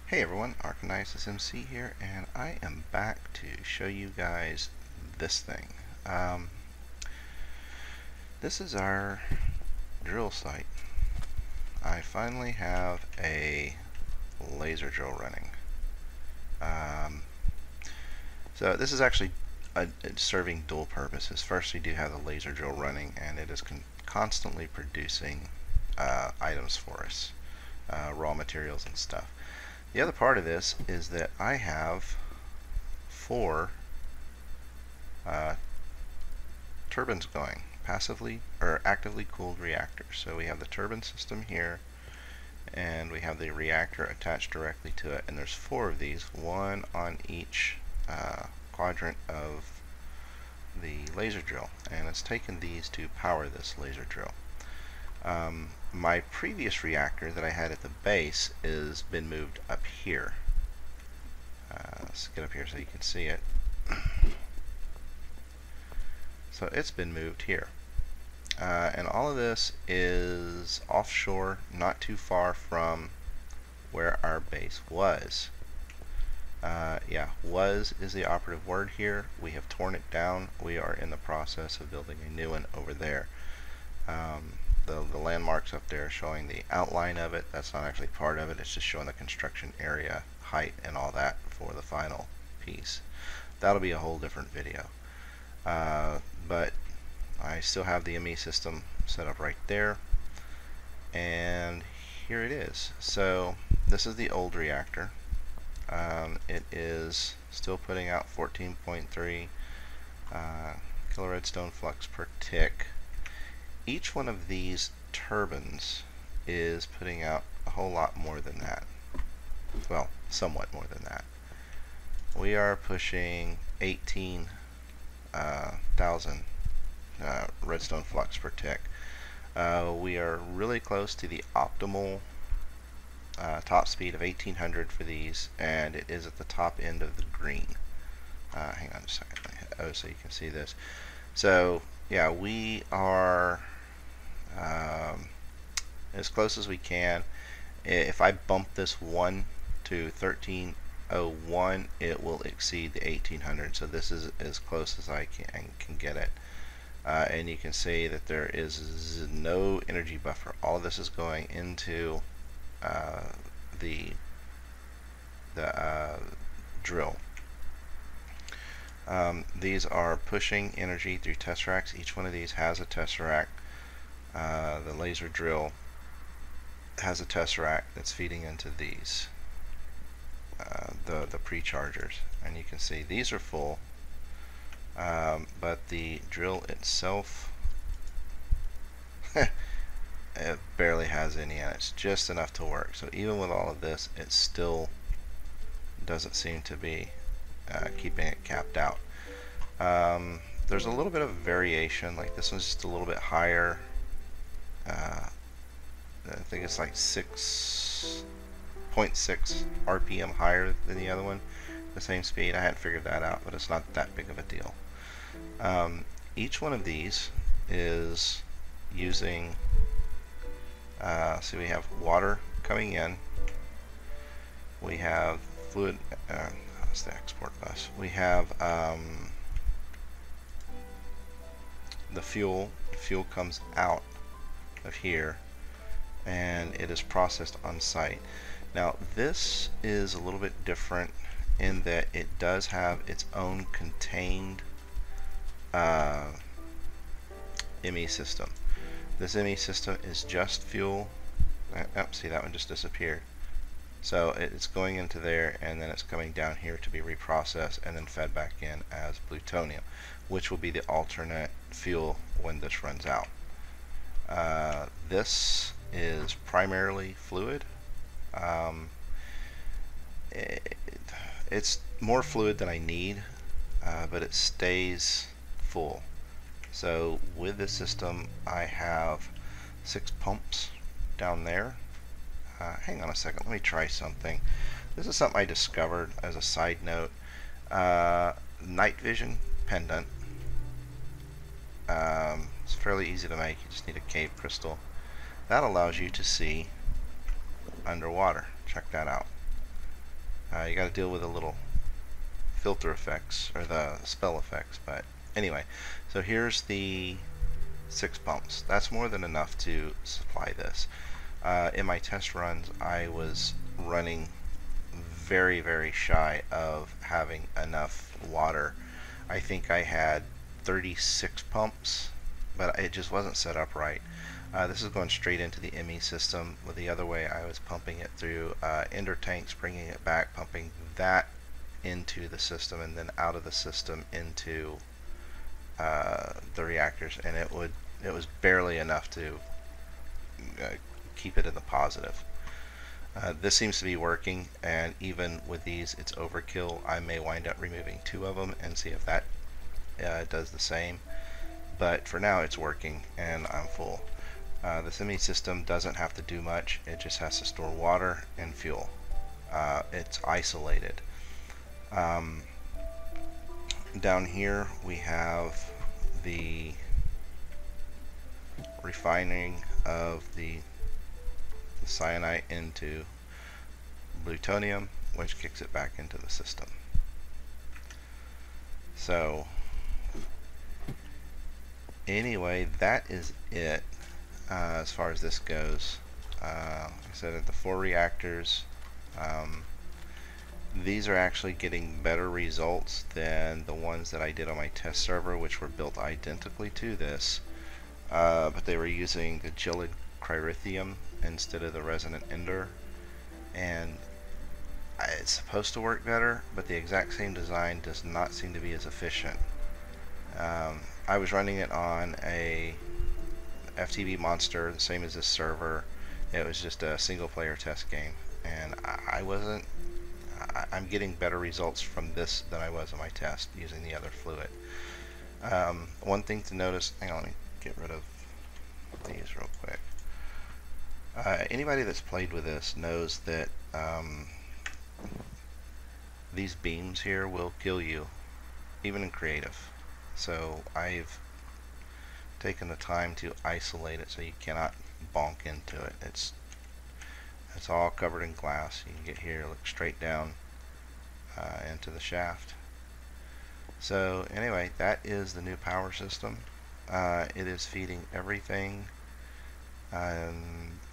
Hey everyone, Archonisis MC here, and I am back to show you guys this thing. This is our drill site. I finally have a laser drill running. So this is actually serving dual purposes. First, we do have the laser drill running, and it is constantly producing items for us, raw materials and stuff. The other part of this is that I have 4 turbines going, passively or actively cooled reactors. So we have the turbine system here, and we have the reactor attached directly to it, and there's 4 of these, one on each quadrant of the laser drill, and it's taken these to power this laser drill. My previous reactor that I had at the base has been moved up here. Let's get up here so you can see it. So it's been moved here. And all of this is offshore, not too far from where our base was. Yeah, was is the operative word here. We have torn it down. We are in the process of building a new one over there. The landmarks up there showing the outline of it. That's not actually part of it. It's just showing the construction area, height, and all that for the final piece. That'll be a whole different video. But I still have the ME system set up right there. And here it is. So this is the old reactor. It is still putting out 14.3 kiloredstone flux per tick. Each one of these turbines is putting out a whole lot more than that. Well, somewhat more than that. We are pushing 18,000 redstone flux per tick. We are really close to the optimal top speed of 1800 for these, and it is at the top end of the green. Hang on a second. Oh, so you can see this. So yeah, we are as close as we can. If I bump this 1 to 1301, it will exceed the 1800. So this is as close as I can get it. And you can see that there is no energy buffer. All of this is going into the drill. These are pushing energy through tesseracts. Each one of these has a tesseract. The laser drill has a tesseract that's feeding into these, the pre-chargers, and you can see these are full, but the drill itself it barely has any in it. It's just enough to work. So even with all of this, it still doesn't seem to be keeping it capped out. There's a little bit of variation. Like this one's just a little bit higher. I think it's like 6.6 RPM higher than the other one. The same speed. I hadn't figured that out, but it's not that big of a deal. Each one of these is using so we have water coming in, we have fluid, that's the export bus, we have the fuel comes out of here, and it is processed on site. Now this is a little bit different in that it does have its own contained ME system. This ME system is just fuel. See, that one just disappeared. So it's going into there, and then it's coming down here to be reprocessed and then fed back in as plutonium, which will be the alternate fuel when this runs out. This is primarily fluid. It's more fluid than I need, but it stays full. So with this system, I have 6 pumps down there. Hang on a second, let me try something. This is something I discovered as a side note. Night vision pendant. It's fairly easy to make. You just need a cave crystal. That allows you to see underwater. Check that out. You got to deal with the little filter effects, or the spell effects. But anyway, so here's the 6 pumps. That's more than enough to supply this. In my test runs, I was running very, very shy of having enough water. I think I had 36 pumps, but it just wasn't set up right. This is going straight into the ME system. With the other way, I was pumping it through ender tanks, bringing it back, pumping that into the system, and then out of the system into the reactors, and it was barely enough to keep it in the positive. This seems to be working, and even with these, it's overkill. I may wind up removing 2 of them and see if that does the same. But for now, it's working, and I'm full. The semi system doesn't have to do much. It just has to store water and fuel. It's isolated. Down here, we have the refining of the cyanide into plutonium, which kicks it back into the system. So anyway, that is it as far as this goes. Like I said, the 4 reactors, these are actually getting better results than the ones that I did on my test server, which were built identically to this, but they were using the gelid cryrithium instead of the resonant ender, and it's supposed to work better, but the exact same design does not seem to be as efficient. I was running it on a FTV Monster, the same as this server. It was just a single player test game, and I'm getting better results from this than I was on my test using the other fluid. One thing to notice, hang on, let me get rid of these real quick. Anybody that's played with this knows that these beams here will kill you, even in creative. So I've taken the time to isolate it so you cannot bonk into it. It's all covered in glass. You can get here, look straight down into the shaft. So anyway, that is the new power system. It is feeding everything.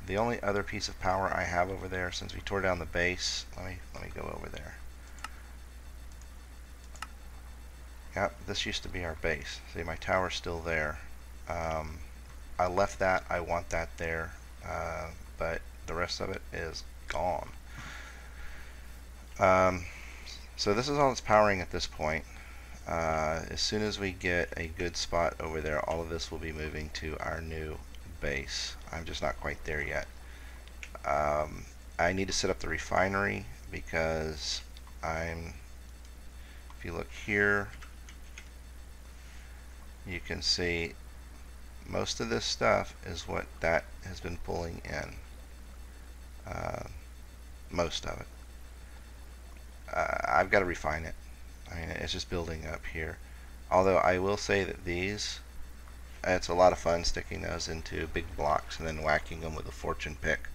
The only other piece of power I have over there, since we tore down the base, let me go over there. Yep, this used to be our base. See, my tower's still there. I left that. I want that there, but the rest of it is gone. So this is all it's powering at this point. As soon as we get a good spot over there, all of this will be moving to our new base. I'm just not quite there yet. I need to set up the refinery because if you look here, you can see most of this stuff is what that has been pulling in. Most of it. I've got to refine it. I mean, it's just building up here. Although I will say that these, it's a lot of fun sticking those into big blocks and then whacking them with a fortune pick.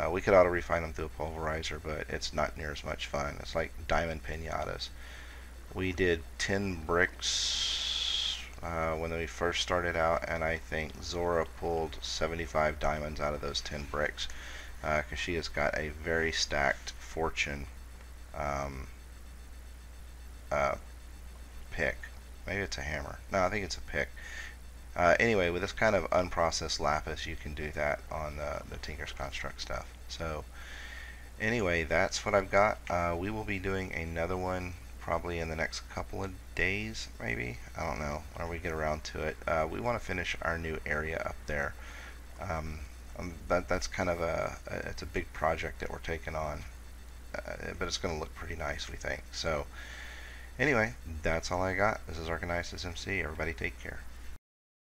We could auto refine them through a pulverizer, but it's not near as much fun. It's like diamond pinatas. We did 10 bricks when we first started out, and I think Zora pulled 75 diamonds out of those 10 bricks because she has got a very stacked fortune pick. Maybe it's a hammer. No, I think it's a pick. Anyway, with this kind of unprocessed lapis, you can do that on the Tinker's Construct stuff. So anyway, that's what I've got. We will be doing another one probably in the next couple of days, maybe. I don't know when we get around to it. We want to finish our new area up there. That's kind of it's a big project that we're taking on, but it's going to look pretty nice, we think. So anyway, that's all I got. This is Archonisus MC. Everybody take care.